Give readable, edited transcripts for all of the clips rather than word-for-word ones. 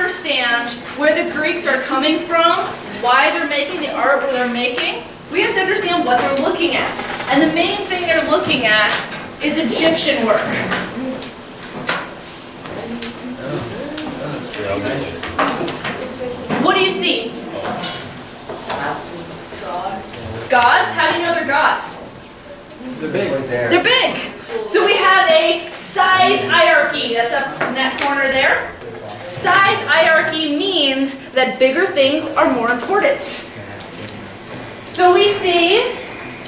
understand where the Greeks are coming from, why they're making the art where they're making, we have to understand what they're looking at. And the main thing they're looking at is Egyptian work. What do you see? Gods? How do you know they're gods? They're big. Right there. They're big. So we have a size hierarchy. That's up in that corner there. Size hierarchy means that bigger things are more important. So we see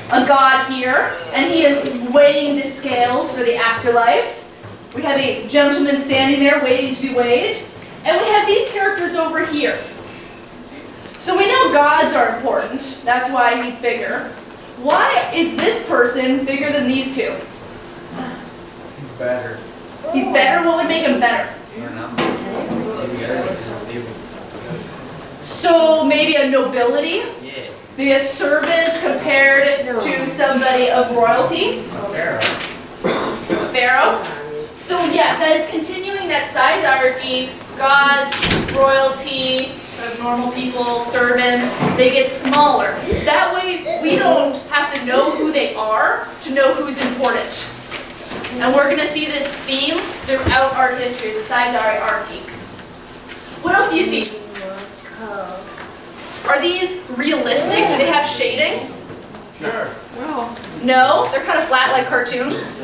a god here, and he is weighing the scales for the afterlife. We have a gentleman standing there waiting to be weighed. And we have these characters over here. So we know gods are important. That's why he's bigger. Why is this person bigger than these two? He's better. He's better? What would make him better? So maybe a nobility? Maybe a servant compared to somebody of royalty? Pharaoh. So yes, that is continuing that size hierarchy. Gods, royalty, normal people, servants, they get smaller. That way we don't have to know who they are to know who's important. And we're going to see this theme throughout art history, the size hierarchy. What else do you see? Are these realistic? Do they have shading? Sure. No, they're kind of flat like cartoons.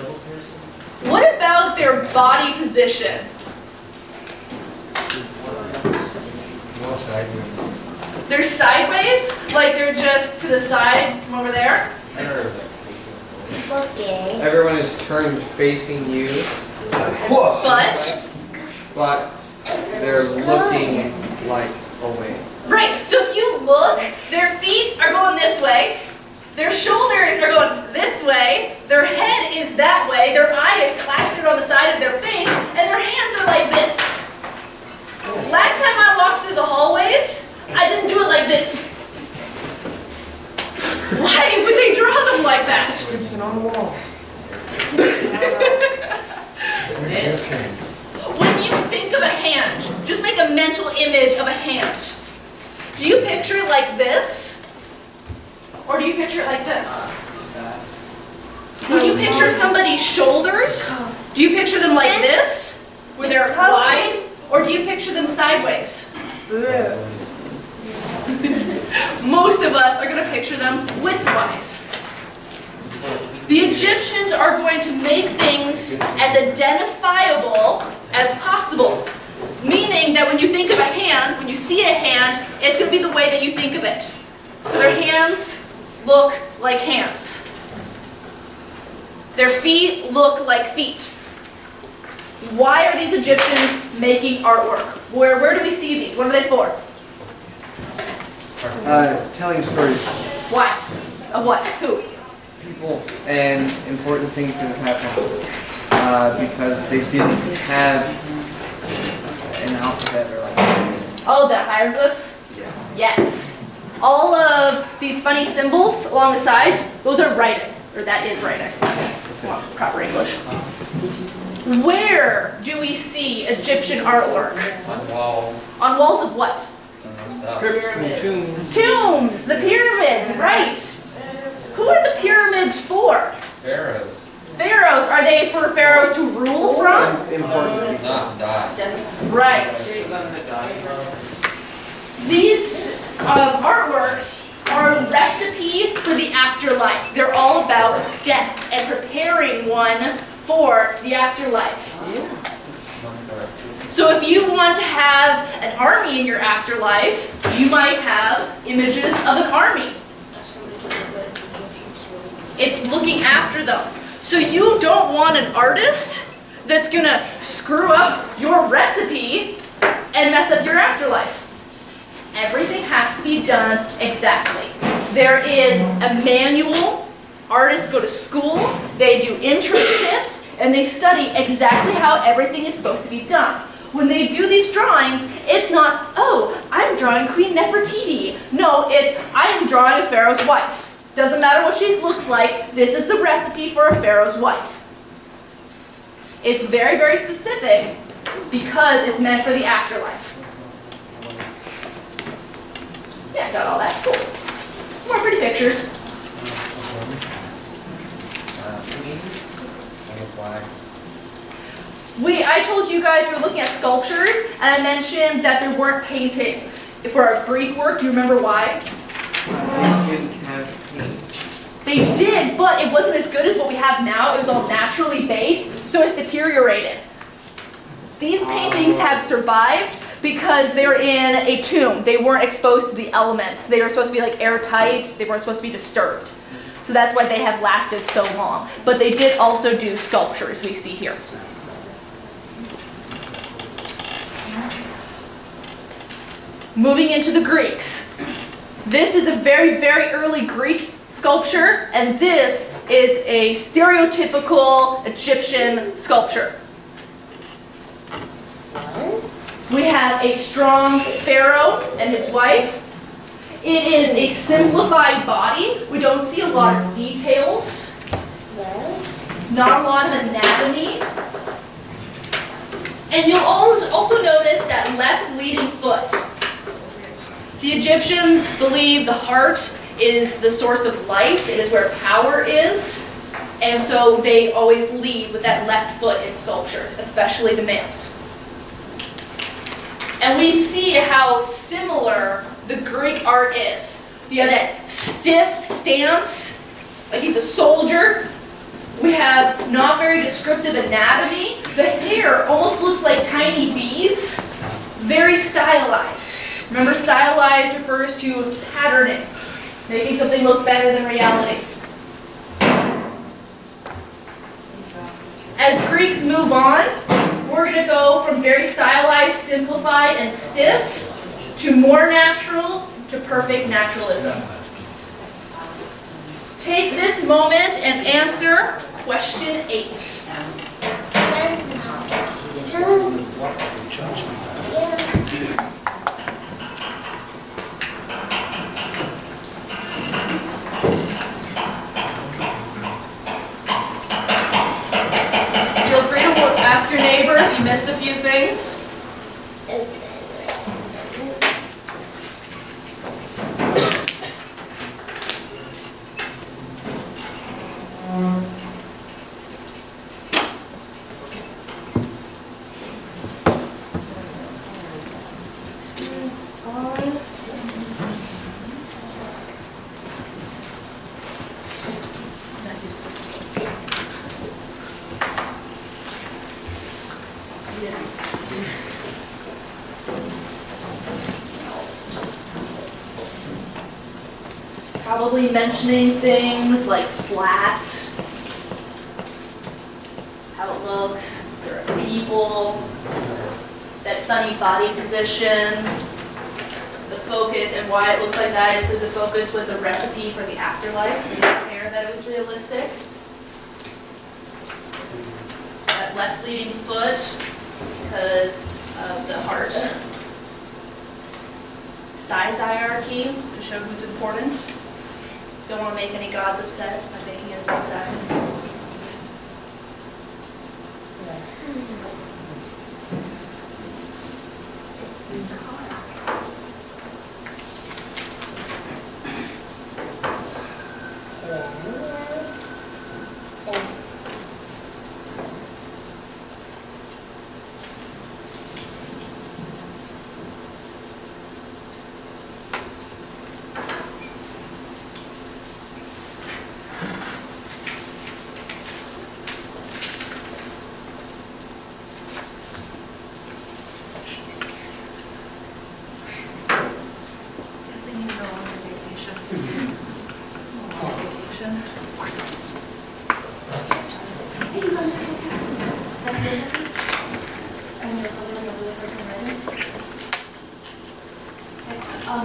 What about their body position? They're sideways? Like they're just to the side from over there? Everyone is turned facing you, But they're looking like away. right, so if you look, their feet are going this way, their shoulders are going this way, their head is that way, their eye is plastered on the side of their face, and their hands are like this. Last time I walked through the hallways, I didn't do it like this. Why would they draw them like that? Gibson on the wall. When you think of a hand, just make a mental image of a hand. Do you picture it like this? Or do you picture it like this? When you picture somebody's shoulders, do you picture them like this, where they're wide? Or do you picture them sideways? Most of us are going to picture them widthwise. The Egyptians are going to make things as identifiable as possible. Meaning that when you think of a hand, when you see a hand, it's going to be the way that you think of it. So their hands look like hands. Their feet look like feet. Why are these Egyptians making artwork? Where do we see these? What are they for? Telling stories. Why? Of what? Who? People and important things that have happened. Because they didn't have an alphabet or like. Oh, the hieroglyphs? Yeah. Yes. All of these funny symbols along the sides, those are writing. Or that is writing. Well, proper English. Where do we see Egyptian artwork? On walls. On walls of what? Crypts and tombs. Tombs! The pyramids, right. Who are the pyramids for? Pharaohs. Pharaohs. Are they for pharaohs to rule from? Important people. Not to die. Right. These artworks are a recipe for the afterlife. They're all about death and preparing one for the afterlife. So if you want to have an army in your afterlife, you might have images of an army. It's looking after them. So you don't want an artist that's going to screw up your recipe and mess up your afterlife. Everything has to be done exactly. There is a manual. Artists go to school, they do internships, and they study exactly how everything is supposed to be done. When they do these drawings, it's not, oh, I'm drawing Queen Nefertiti. No, it's, I'm drawing a pharaoh's wife. Doesn't matter what she looks like, this is the recipe for a pharaoh's wife. It's very, very specific because it's meant for the afterlife. got all that. Cool. More pretty pictures. I told you guys we were looking at sculptures, and I mentioned that there weren't paintings for our Greek work. Do you remember why? They didn't have paint. They did, but it wasn't as good as what we have now. It was all naturally based, so it's deteriorated. These paintings have survived because they're in a tomb. They weren't exposed to the elements. They were supposed to be like airtight. They weren't supposed to be disturbed. So that's why they have lasted so long. But they did also do sculptures we see here. Moving into the Greeks. This is a very, very early Greek sculpture, and this is a stereotypical Egyptian sculpture. We have a strong pharaoh and his wife. It is a simplified body. We don't see a lot of details. Not a lot of anatomy. And you'll also notice that left leading foot. The Egyptians believe the heart is the source of life. It is where power is. And so they always lead with that left foot in sculptures, especially the males. And we see how similar the Greek art is. You have that stiff stance, like he's a soldier. We have not very descriptive anatomy. The hair almost looks like tiny beads. Very stylized. Remember, stylized refers to patterning, making something look better than reality. As Greeks move on, we're going to go from very stylized, simplified, and stiff to more natural to perfect naturalism. Take this moment and answer question 8. Feel free to ask your neighbor if you missed a few things. Probably mentioning things like flat, how it looks, there are people, that funny body position, the focus, and why it looks like that is because the focus was a recipe for the afterlife, to compare that it was realistic. That left leading foot because of the heart. Size hierarchy to show who's important. Don't want to make any gods upset by making it same size.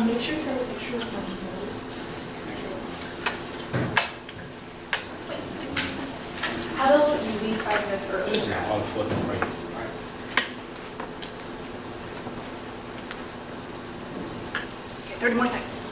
Make sure you have a picture of them. How about you leave 5 minutes early? This is all flipping right. Okay, 30 more seconds.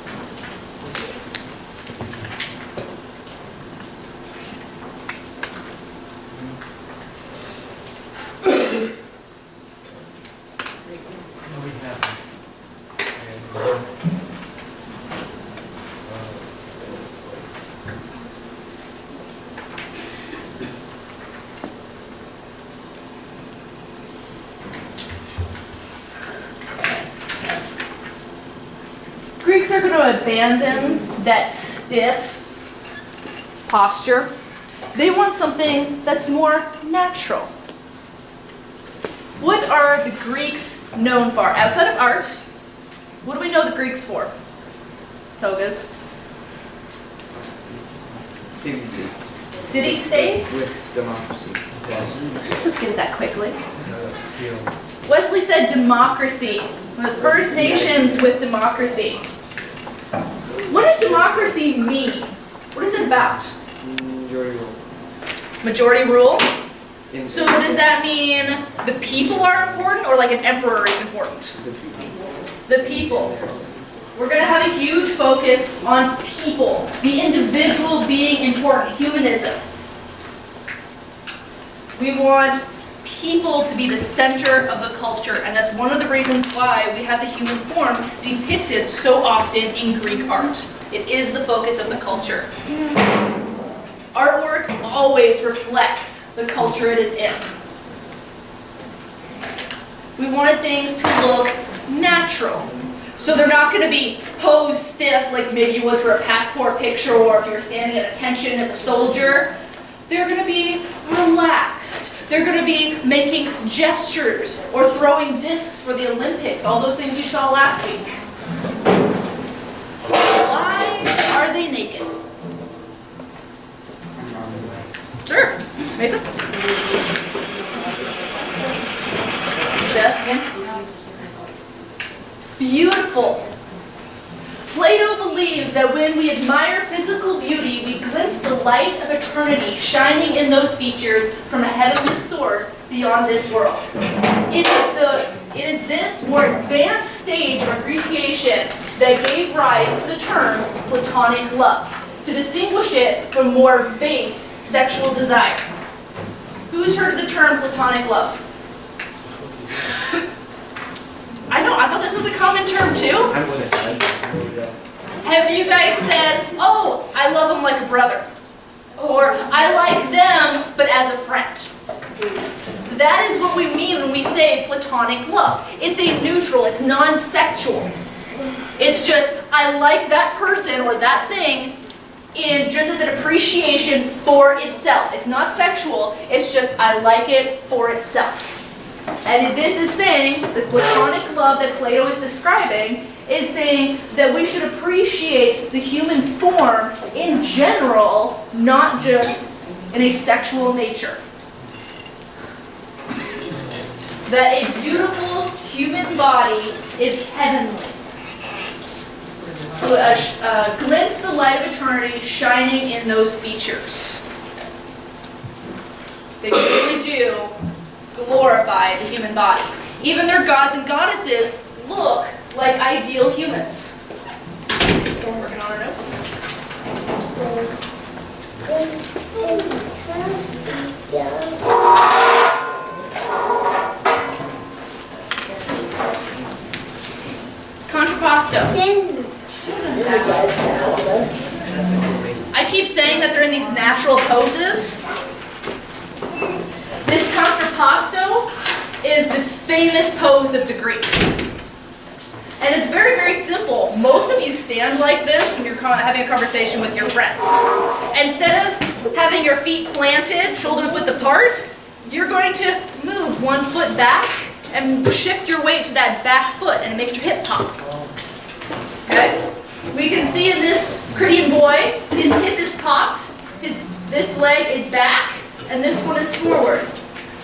to abandon that stiff posture. They want something that's more natural. What are the Greeks known for? Outside of art, what do we know the Greeks for? Togas? City-states. City-states? With democracy. Let's just get that quickly. Wesley said democracy. The First Nations with democracy. What does democracy mean? What is it about? Majority rule. Majority rule? In So does that mean the people are important or like an emperor is important? the people. The people. We're going to have a huge focus on people, the individual being important, humanism. We want people to be the center of the culture, and that's one of the reasons why we have the human form depicted so often in Greek art. It is the focus of the culture. Artwork always reflects the culture it is in. We wanted things to look natural. So they're not going to be posed stiff like maybe you would for a passport picture or if you're standing at attention as a soldier. They're going to be relaxed. They're going to be making gestures or throwing discs for the Olympics, all those things we saw last week. Why are they naked? Sure. Mason? Seth, again? Beautiful. Plato believed that when we admire physical beauty, we glimpse the light of eternity shining in those features from a heavenly source beyond this world. It is this more advanced stage of appreciation that gave rise to the term platonic love, to distinguish it from more base sexual desire. Who's heard of the term platonic love? I know, I thought this was a common term too. I would have yes. Have you guys said, oh, I love them like a brother? Or I like them, but as a friend? That is what we mean when we say platonic love. It's a neutral, it's non-sexual. It's just, I like that person or that thing just as an appreciation for itself. It's not sexual, it's just, I like it for itself. And this is saying, this platonic love that Plato is describing, is saying that we should appreciate the human form in general, not just in a sexual nature. That a beautiful human body is heavenly. Glimpse the light of eternity shining in those features. They really do glorify the human body. Even their gods and goddesses look like ideal humans. We're working on our notes. Contrapposto. I keep saying that they're in these natural poses. This contrapposto is the famous pose of the Greeks. And it's very, very simple. Most of you stand like this when you're having a conversation with your friends. Instead of having your feet planted, shoulders width apart, you're going to move one foot back and shift your weight to that back foot, and it makes your hip pop. Okay? We can see in this pretty boy, his hip is popped, this leg is back, and this one is forward.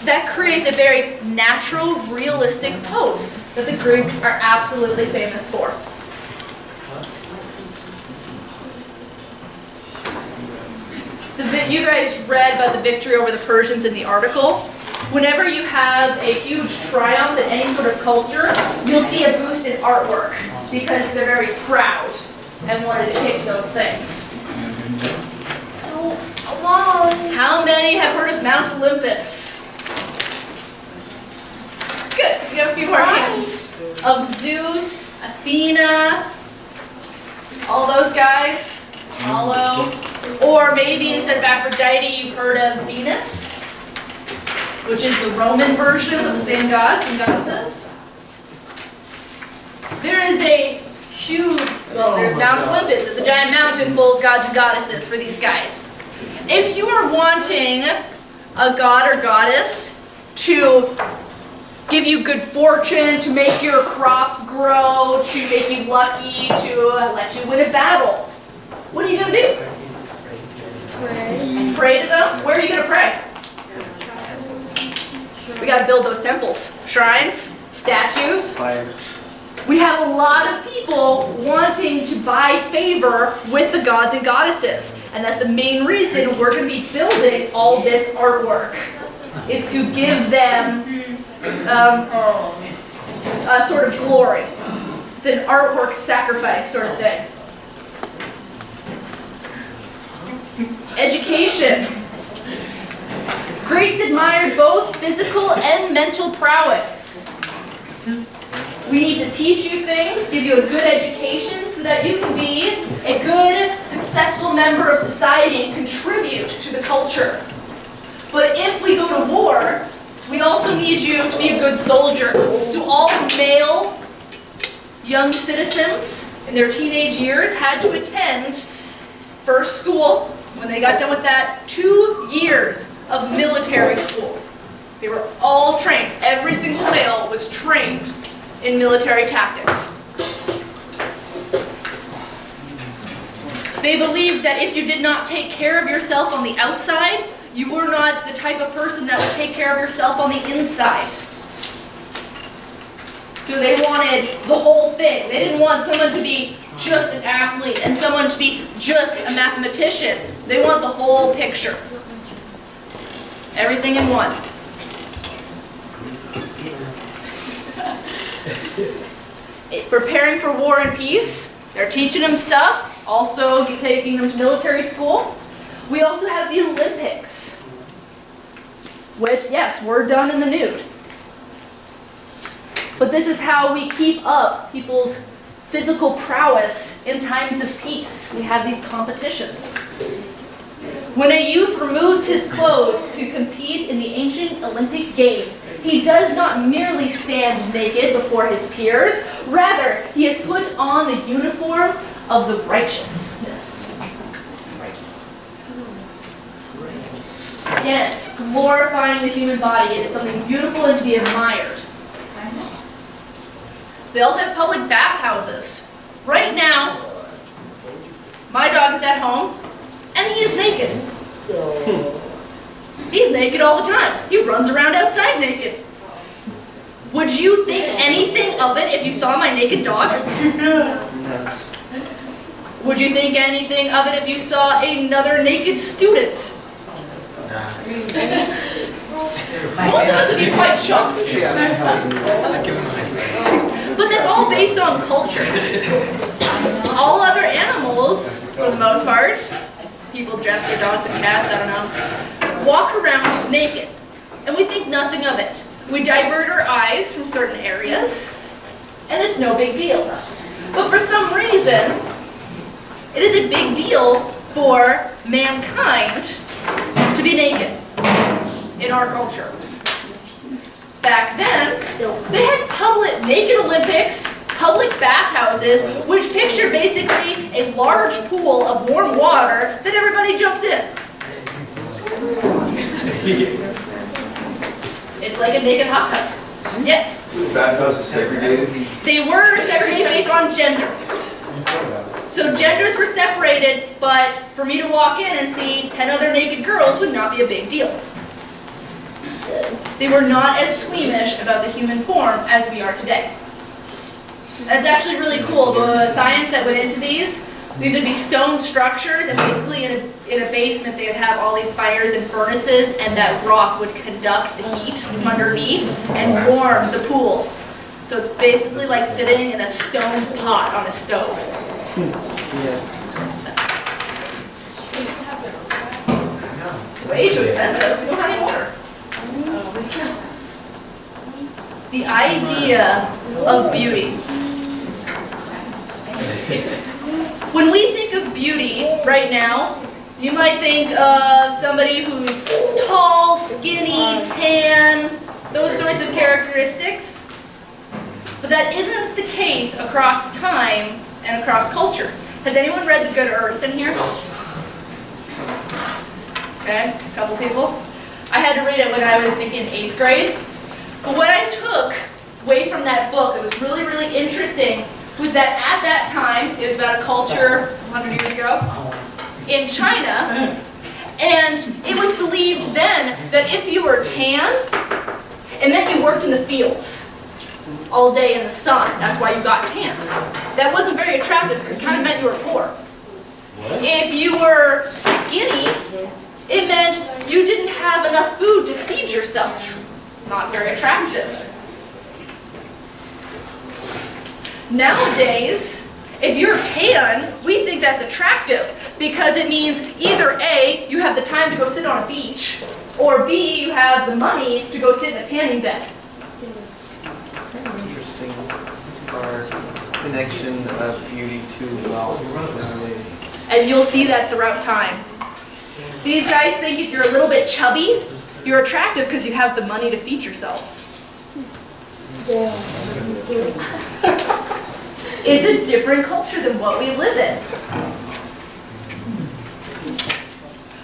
That creates a very natural, realistic pose that the Greeks are absolutely famous for. You guys read about the victory over the Persians in the article. Whenever you have a huge triumph in any sort of culture, you'll see a boost in artwork because they're very proud and want to depict those things. How many have heard of Mount Olympus? Good, we have a few more hands. Of Zeus, Athena, all those guys, Apollo. Or maybe instead of Aphrodite, you've heard of Venus, which is the Roman version of the same gods and goddesses. There is a huge, well, there's Mount Olympus. It's a giant mountain full of gods and goddesses for these guys. If you are wanting a god or goddess to give you good fortune, to make your crops grow, to make you lucky, to let you win a battle, what are you going to do? Pray to them? Where are you going to pray? We got to build those temples, shrines, statues. Fire. We have a lot of people wanting to buy favor with the gods and goddesses. And that's the main reason we're going to be building all this artwork, is to give them a sort of glory. It's an artwork sacrifice sort of thing. Education. Greeks admired both physical and mental prowess. We need to teach you things, give you a good education so that you can be a good, successful member of society and contribute to the culture. But if we go to war, we also need you to be a good soldier. So all male young citizens in their teenage years had to attend first school. When they got done with that, 2 years of military school. They were all trained. Every single male was trained in military tactics. They believed that if you did not take care of yourself on the outside, you were not the type of person that would take care of yourself on the inside. So they wanted the whole thing. They didn't want someone to be just an athlete and someone to be just a mathematician. They want the whole picture. Everything in one. Preparing for war and peace. They're teaching them stuff. Also taking them to military school. We also have the Olympics. Which, yes, we're done in the nude. But this is how we keep up people's physical prowess in times of peace. We have these competitions. When a youth removes his clothes to compete in the ancient Olympic Games, he does not merely stand naked before his peers. Rather, he has put on the uniform of the righteousness. Again, glorifying the human body. It is something beautiful and to be admired. They also have public bathhouses. Right now, my dog is at home, and he is naked. He's naked all the time. He runs around outside naked. Would you think anything of it if you saw my naked dog? No. Would you think anything of it if you saw another naked student? Most of us would be quite shocked. But that's all based on culture. All other animals, for the most part, people dress their dogs and cats, I don't know, walk around naked. And we think nothing of it. We divert our eyes from certain areas, and it's no big deal. But for some reason, it is a big deal for mankind to be naked in our culture. Back then, they had public naked Olympics, public bathhouses, which picture basically a large pool of warm water that everybody jumps in. It's like a naked hot tub. Yes? Bathhouses segregated? They were segregated based on gender. So genders were separated, but for me to walk in and see 10 other naked girls would not be a big deal. They were not as squeamish about the human form as we are today. That's actually really cool. The science that went into these would be stone structures, and basically in a basement they would have all these fires and furnaces, and that rock would conduct the heat from underneath and warm the pool. So it's basically like sitting in a stone pot on a stove. It's way too expensive. We don't have any water. The idea of beauty. When we think of beauty right now, you might think of somebody who's tall, skinny, tan, those sorts of characteristics. But that isn't the case across time and across cultures. Has anyone read The Good Earth in here? Okay, a couple people. I had to read it when I was in 8th grade. But what I took away from that book that was really, really interesting was that at that time, it was about a culture 100 years ago in China, and it was believed then that if you were tan, it meant you worked in the fields all day in the sun. That's why you got tan. That wasn't very attractive because it kind of meant you were poor. If you were skinny, it meant you didn't have enough food to feed yourself. Not very attractive. Nowadays, if you're tan, we think that's attractive because it means either A, you have the time to go sit on a beach, or B, you have the money to go sit in a tanning bed. Interesting. Our connection of beauty to wealth nowadays. And you'll see that throughout time. These guys think if you're a little bit chubby, you're attractive because you have the money to feed yourself. It's a different culture than what we live in.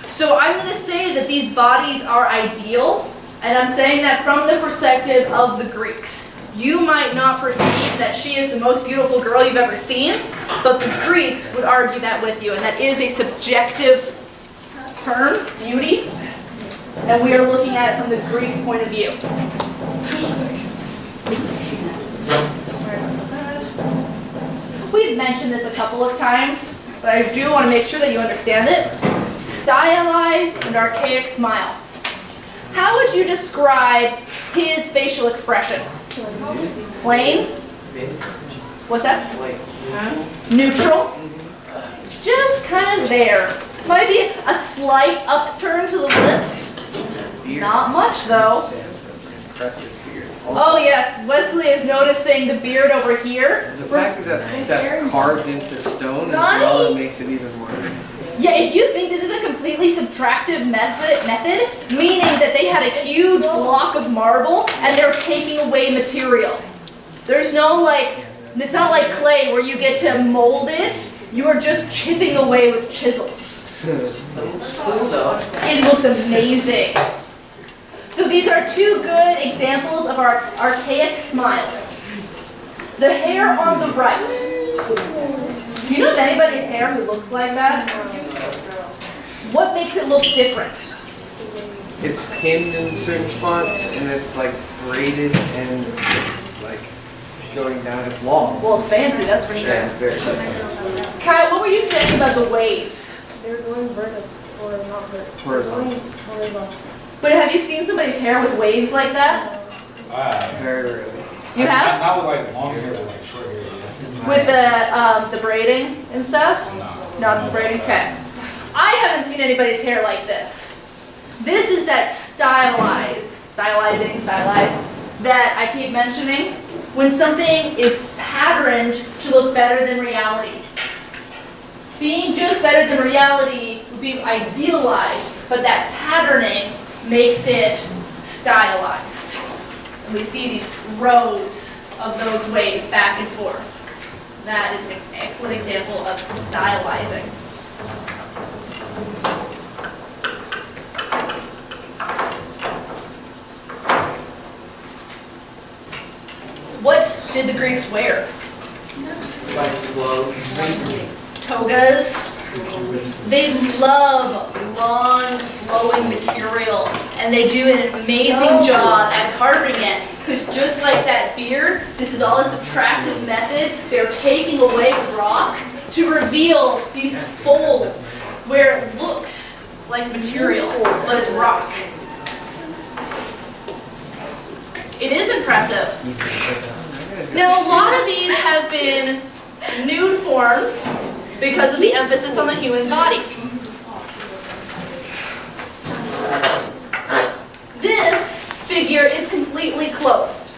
So I'm going to say that these bodies are ideal, and I'm saying that from the perspective of the Greeks. You might not perceive that she is the most beautiful girl you've ever seen, but the Greeks would argue that with you, and that is a subjective term, beauty, and we are looking at it from the Greeks' point of view. We've mentioned this a couple of times, but I do want to make sure that you understand it. Stylized and archaic smile. How would you describe his facial expression? Plain? What's that? Neutral? Just kind of there. Might be a slight upturn to the lips. Not much though. Oh yes, Wesley is noticing the beard over here. The fact that that's carved into stone as well, it makes it even more. Yeah, if you think this is a completely subtractive method, meaning that they had a huge block of marble and they're taking away material. There's no it's not like clay where you get to mold it. You are just chipping away with chisels. It looks amazing. So these are two good examples of our archaic smile. The hair on the right. Do you know of anybody's hair who looks like that? What makes it look different? It's pinned in certain spots, and it's like braided and like going down. It's long. Well, it's fancy, that's for sure. Yeah, it's very good. Kyle, what were you saying about the waves? They're going vertical, or not vertical. Horizontal. Horizontal. But have you seen somebody's hair with waves like that? Very rarely. You have? Not with like long hair, but like short hair. Yeah. With the braiding and stuff? No. Not the braiding? Okay. I haven't seen anybody's hair like this. This is that stylized, that I keep mentioning. When something is patterned to look better than reality. Being just better than reality would be idealized, but that patterning makes it stylized. And we see these rows of those waves back and forth. That is an excellent example of stylizing. What did the Greeks wear? Togas. They love long flowing material, and they do an amazing job at carving it, because just like that beard, this is all a subtractive method. They're taking away rock to reveal these folds where it looks like material, but it's rock. It is impressive. Now, a lot of these have been nude forms because of the emphasis on the human body. This figure is completely clothed.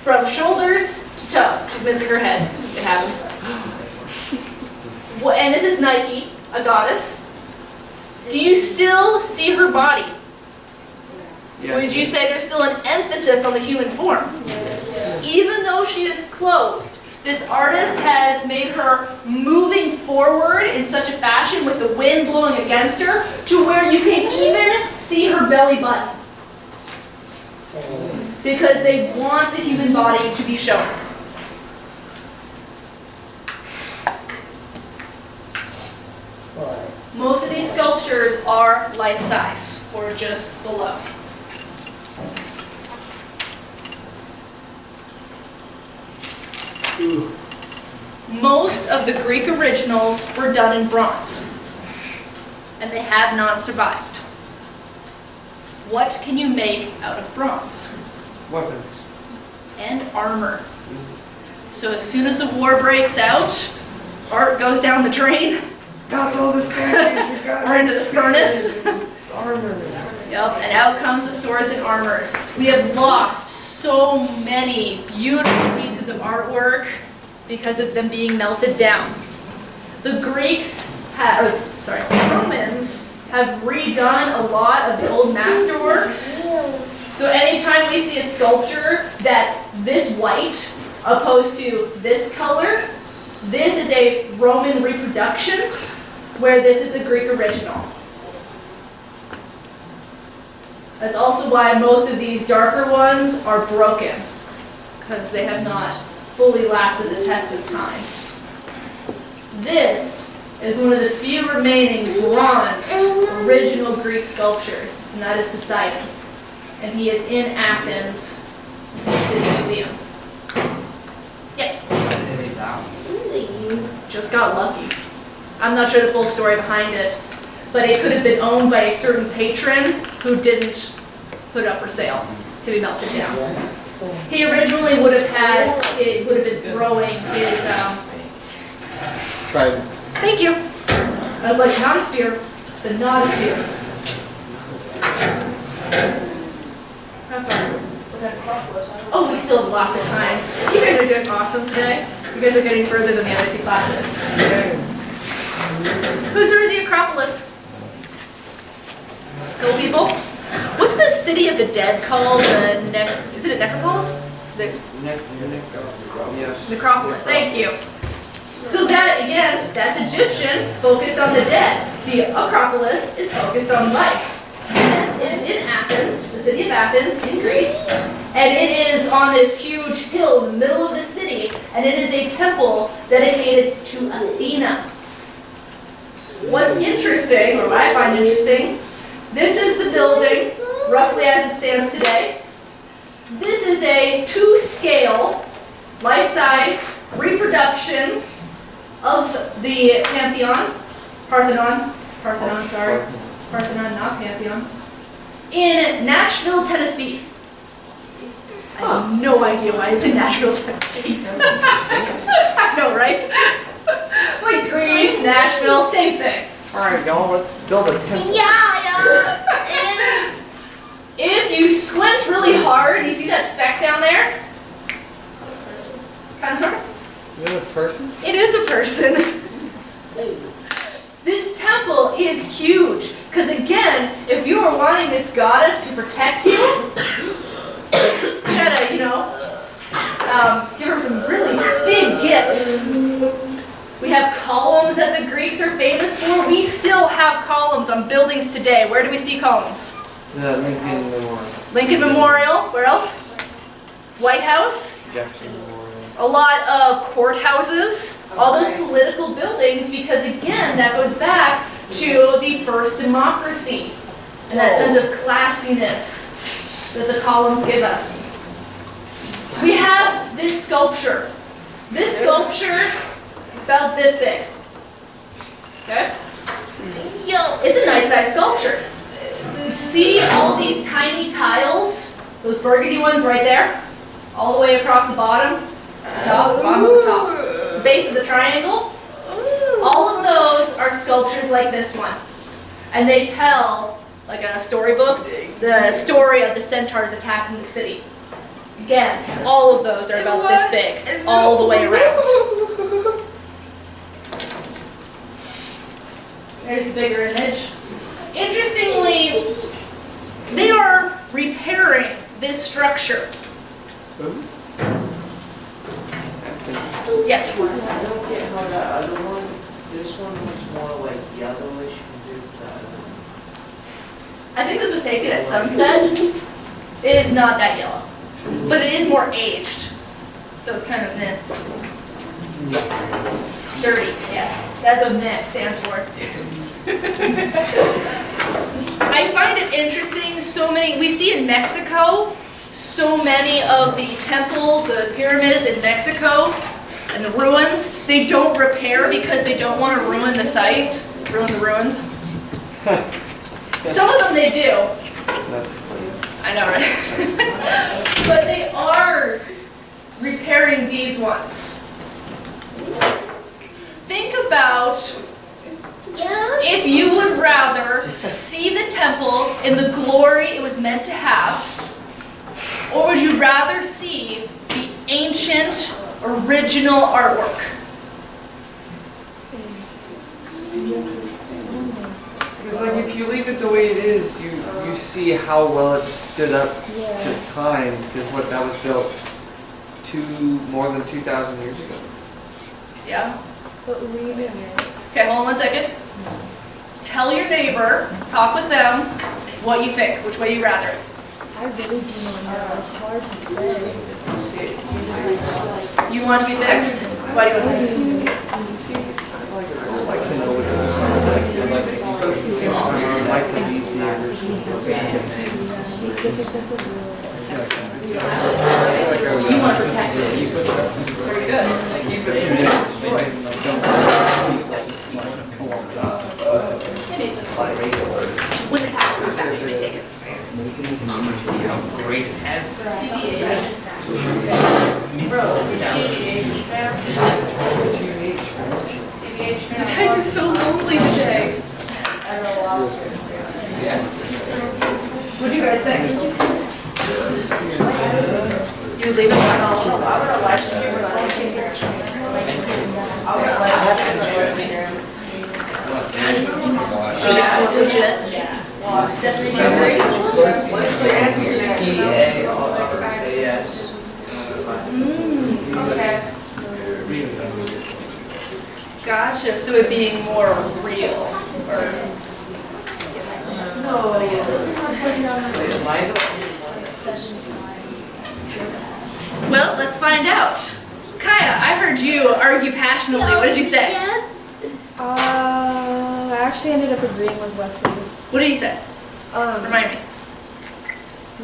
From shoulders to toe. She's missing her head. It happens. And this is Nike, a goddess. Do you still see her body? Yeah. Would you say there's still an emphasis on the human form? Even though she is clothed, This artist has made her moving forward in such a fashion with the wind blowing against her to where you can even see her belly button. Because they want the human body to be shown. Most of these sculptures are life-size or just below. Most of the Greek originals were done in bronze, and they have not survived. What can you make out of bronze? Weapons. And armor. So as soon as a war breaks out, art goes down the drain, Not all the statues, we got or into the furnace. armor. Yep, and out comes the swords and armors. We have lost so many beautiful pieces of artwork because of them being melted down. The Romans have redone a lot of the old masterworks. So anytime we see a sculpture that's this white opposed to this color, this is a Roman reproduction, where this is a Greek original. That's also why most of these darker ones are broken, because they have not fully lasted the test of time. This is one of the few remaining bronze original Greek sculptures, and that is Poseidon. And he is in Athens, in the City Museum. Yes? Just got lucky. I'm not sure the full story behind it, but it could have been owned by a certain patron who didn't put it up for sale to be melted down. He originally would have been throwing his, Trident. thank you. I was like, not a spear, but not a spear. Oh, we still have lots of time. You guys are doing awesome today. You guys are getting further than the other two classes. Who's heard of the Acropolis? Couple people? What's the city of the dead called? Is it a necropolis? Yes. Necropolis, thank you. So that, again, that's Egyptian, focused on the dead. The Acropolis is focused on life. This is in Athens, the city of Athens in Greece, and it is on this huge hill in the middle of the city, and it is a temple dedicated to Athena. What's interesting, or what I find interesting, this is the building, roughly as it stands today. This is a 2-scale, life-size reproduction of the Parthenon, not Pantheon, in Nashville, Tennessee. I have no idea why it's in Nashville, Tennessee. I know, right? Like Greece, Nashville, same thing. Alright, y'all, let's build a temple. If you squint really hard, you see that speck down there? Kind of, sort of? Is it a person? It is a person. This temple is huge, because again, if you are wanting this goddess to protect you, you gotta, give her some really big gifts. We have columns that the Greeks are famous for. We still have columns on buildings today. Where do we see columns? The Lincoln Memorial. Lincoln Memorial. Where else? White House. Jefferson Memorial. A lot of courthouses, all those political buildings, because again, that goes back to the first democracy and that sense of classiness that the columns give us. We have this sculpture. This sculpture, about this big. Okay? It's a nice size sculpture. See all these tiny tiles? Those burgundy ones right there? All the way across the bottom? Top, bottom of the top. The base of the triangle. All of those are sculptures like this one. And they tell, like a storybook, the story of the centaurs attacking the city. Again, all of those are about this big, all the way around. There's the bigger image. Interestingly, they are repairing this structure. Yes. I don't get how that other one, this one looks more like yellowish compared to that other one. I think this was taken at sunset. It is not that yellow, but it is more aged. So it's kind of meh. Dirty, yes. That's what meh stands for. I find it interesting, we see in Mexico, so many of the temples, the pyramids in Mexico, and the ruins, they don't repair because they don't want to ruin the site, ruin the ruins. Some of them they do. That's funny. I know, right? But they are repairing these ones. Think about if you would rather see the temple in the glory it was meant to have, or would you rather see the ancient, original artwork? Because like if you leave it the way it is, you see how well it stood up to time, because what that was built more than 2,000 years ago. Yeah? But leaving it. Okay, hold on 1 second. Tell your neighbor, talk with them, what you think, which way you rather. I really do not know. It's hard to say. You want to be fixed? Why do you want to be fixed? I'd like to know what it was like to these neighbors. You want to protect it. Very good. When the past comes back, you may take it. See how great it has been. You guys are so lonely today. What do you guys think? You would leave it? Legit. Destiny, do you agree? Yes. Gotcha. So it being more real. Well, let's find out. Kaya, I heard you argue passionately. What did you say? I actually ended up agreeing with Wesley. What did you say? Remind me.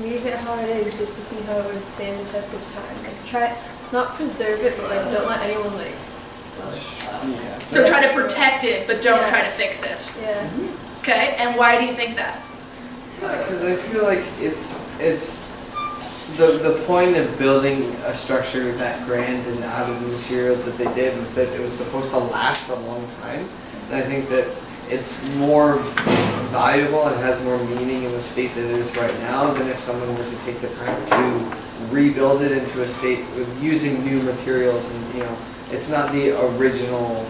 Leave it how it is, just to see how it would stand the test of time. Like, try, not preserve it, but like, don't let anyone like. So try to protect it, but don't try to fix it. Yeah. Okay, and why do you think that? Because I feel like it's the point of building a structure that grand and out of the material that they did was that it was supposed to last a long time. And I think that it's more valuable and has more meaning in the state that it is right now than if someone were to take the time to rebuild it into a state with using new materials. And it's not the original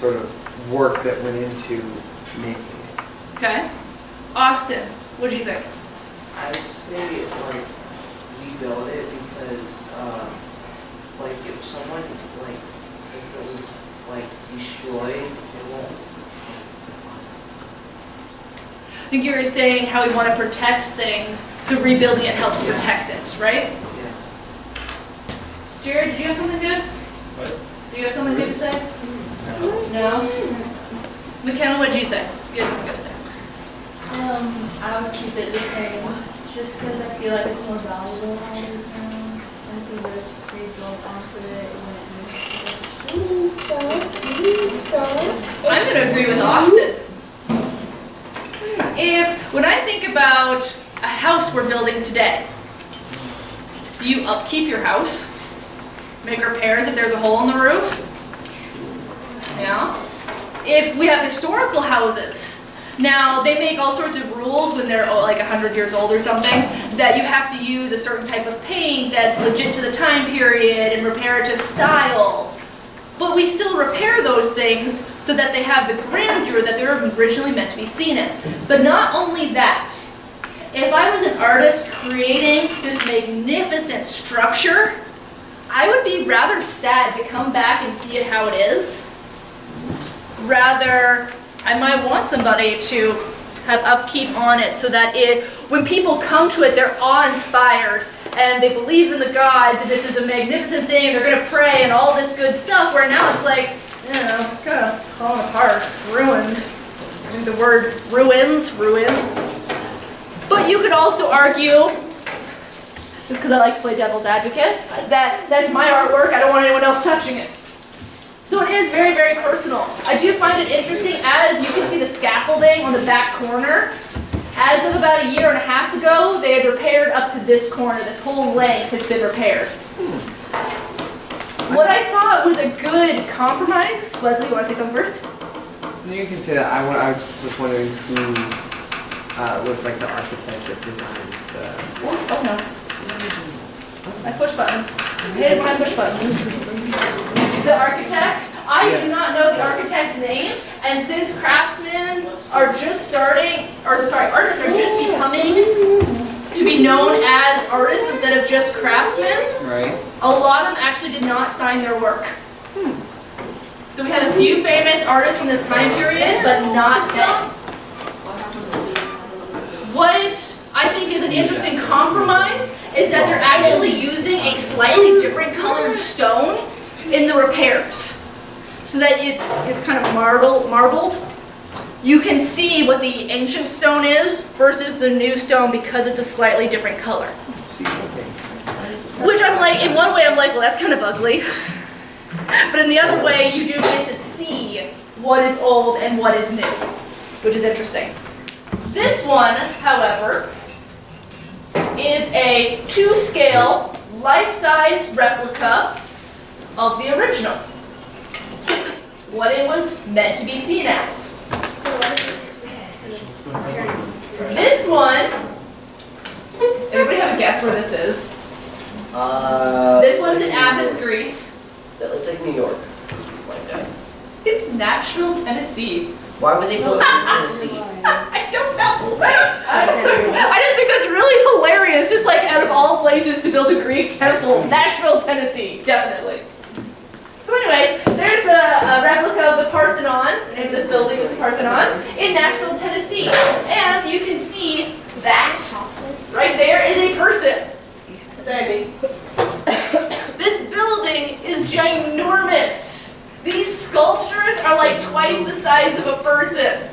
sort of work that went into making it. Okay. Austin, what do you think? I would say rebuild it because if someone if it was destroyed, it won't. I think you were saying how we want to protect things, so rebuilding it helps protect it, right? Yeah. Jared, do you have something good? What? Do you have something good to say? No? McKenna, what did you say? You have something good to say? I would keep it the same, just because I feel like it's more valuable how it is now. I think there's pre-built onto it I'm going to agree with Austin. When I think about a house we're building today, do you upkeep your house? Make repairs if there's a hole in the roof? Yeah? If we have historical houses, now they make all sorts of rules when they're like 100 years old or something, that you have to use a certain type of paint that's legit to the time period and repair it to style. But we still repair those things so that they have the grandeur that they're originally meant to be seen in. But not only that, if I was an artist creating this magnificent structure, I would be rather sad to come back and see it how it is. Rather, I might want somebody to have upkeep on it so that when people come to it, they're awe-inspired and they believe in the gods and this is a magnificent thing, they're going to pray and all this good stuff, where now it's like, you know, it's kind of falling apart, ruined. I think the word ruined. But you could also argue, just because I like to play devil's advocate, that that's my artwork, I don't want anyone else touching it. So it is very, very personal. I do find it interesting, as you can see the scaffolding on the back corner. As of about a year and a half ago, they had repaired up to this corner. This whole length has been repaired. What I thought was a good compromise, Leslie, you want to say something first? No, you can say that. I was wondering who was like the architect that designed the. Oh no. I push buttons. I hated when I push buttons. The architect, I do not know the architect's name, and since craftsmen are just starting, or sorry, artists are just becoming to be known as artists instead of just craftsmen, Right. a lot of them actually did not sign their work. So we have a few famous artists from this time period, but not them. What I think is an interesting compromise is that they're actually using a slightly different colored stone in the repairs, so that it's kind of marbled. You can see what the ancient stone is versus the new stone because it's a slightly different color. Which I'm like, in one way I'm like, well, that's kind of ugly. But in the other way, you do get to see what is old and what is new, which is interesting. This one, however, is a 2-scale, life-size replica of the original. What it was meant to be seen as. This one, everybody have a guess where this is? This one's in Athens, Greece. That looks like New York. Like that. It's Nashville, Tennessee. Why would they build it in Tennessee? I don't know. I just think that's really hilarious. Just like out of all places to build a Greek temple, Nashville, Tennessee, definitely. So anyways, there's a replica of the Parthenon, and this building is the Parthenon, in Nashville, Tennessee. And you can see that right there is a person. This building is ginormous. These sculptures are like twice the size of a person.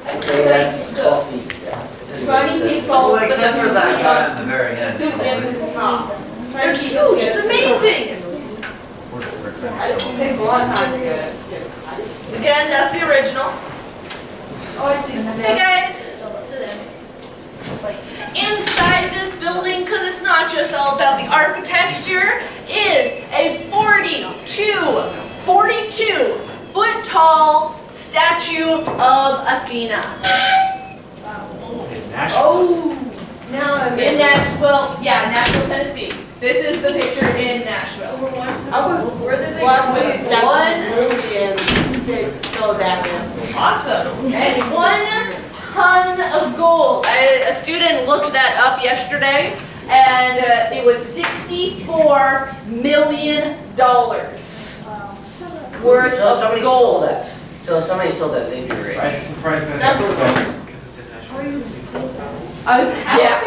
Okay, that's 12 feet. Yeah. Running people. Well, except for that guy at the very end. They're huge. It's amazing. It takes a long time to get it. Again, that's the original. Hey guys. Inside this building, because it's not just all about the architecture, is a 42-foot tall statue of Athena. Oh, now I'm In Nashville, yeah, Nashville, Tennessee. This is the picture in Nashville. Where did they Awesome. And 1 ton of gold. A student looked that up yesterday, and it was $64 million worth So of somebody gold. stole that. So if somebody stole that, they'd be rich. I'm surprised that That's didn't because it's international. I was yeah.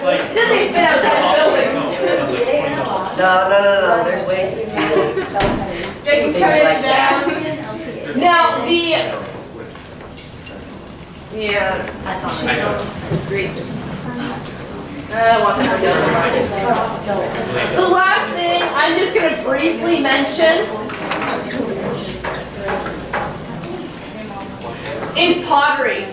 Like, Then they fit out that building. No. There's ways to steal it. They can Things cut it like that. down. Now yeah. I know. I want to The last thing I'm just going to briefly mention is pottery.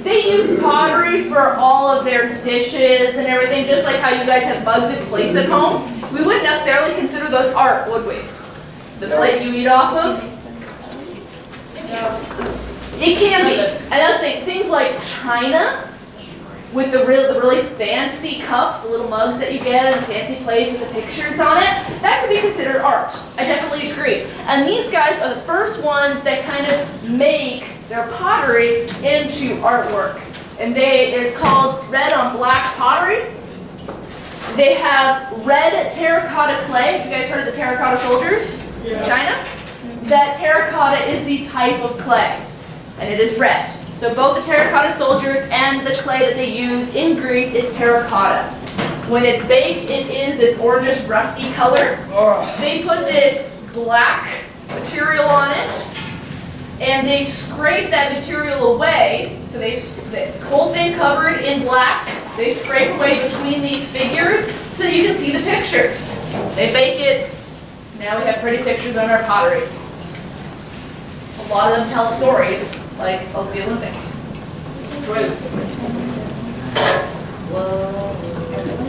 They use pottery for all of their dishes and everything, just like how you guys have mugs and plates at home. We wouldn't necessarily consider those art, would we? The plate you eat off of? It can be. Another thing, things like china, with the really fancy cups, the little mugs that you get, and the fancy plates with the pictures on it, that could be considered art. I definitely agree. And these guys are the first ones that kind of make their pottery into artwork. And it's called red on black pottery. They have red terracotta clay. Have you guys heard of the terracotta soldiers in China? That terracotta is the type of clay, and it is red. So both the terracotta soldiers and the clay that they use in Greece is terracotta. When it's baked, it is this orangish rusty color. They put this black material on it, and they scrape that material away. So the whole thing covered in black, they scrape away between these figures so that you can see the pictures. They bake it. Now we have pretty pictures on our pottery. A lot of them tell stories, like of the Olympics.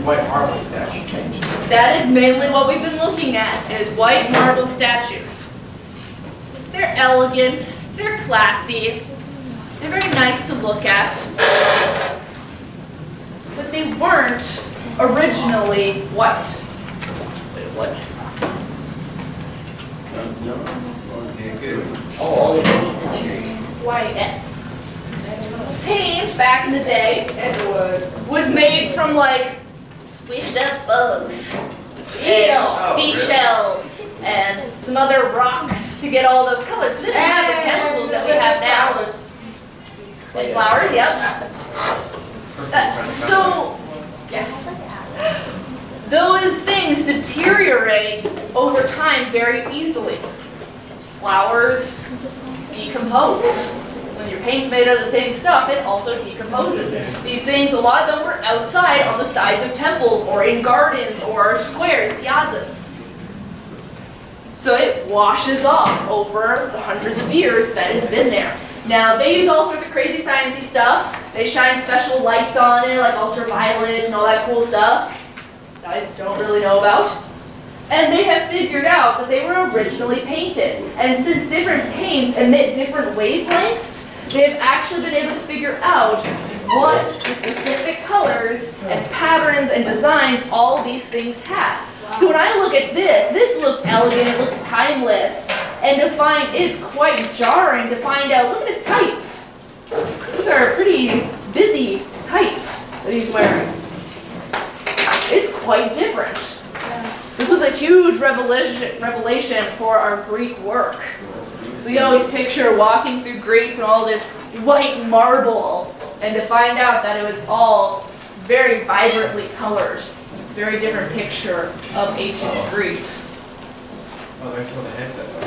White marble statue. That is mainly what we've been looking at, is white marble statues. They're elegant, they're classy, they're very nice to look at, but they weren't originally white. Wait, what? Yeah, good. all the material. White, yes. Paint, back in the day, was made from like squished up bugs, and seashells, and some other rocks to get all those colors. They didn't have the chemicals that we have now. And flowers, yep. So, yes. Those things deteriorate over time very easily. Flowers decompose. When your paint's made out of the same stuff, it also decomposes. These things, a lot of them were outside on the sides of temples or in gardens or squares, piazzas. So it washes off over the hundreds of years that it's been there. Now, they use all sorts of crazy sciencey stuff. They shine special lights on it, like ultraviolet and all that cool stuff that I don't really know about. And they have figured out that they were originally painted. And since different paints emit different wavelengths, they've actually been able to figure out what the specific colors and patterns and designs all these things have. So when I look at this looks elegant, it looks timeless, and it's quite jarring to find out, look at his tights. Those are pretty busy tights that he's wearing. It's quite different. This was a huge revelation for our Greek work. So you always picture walking through Greece and all this white marble, and to find out that it was all very vibrantly colored. Very different picture of ancient Greece. Oh, that's what the headset was.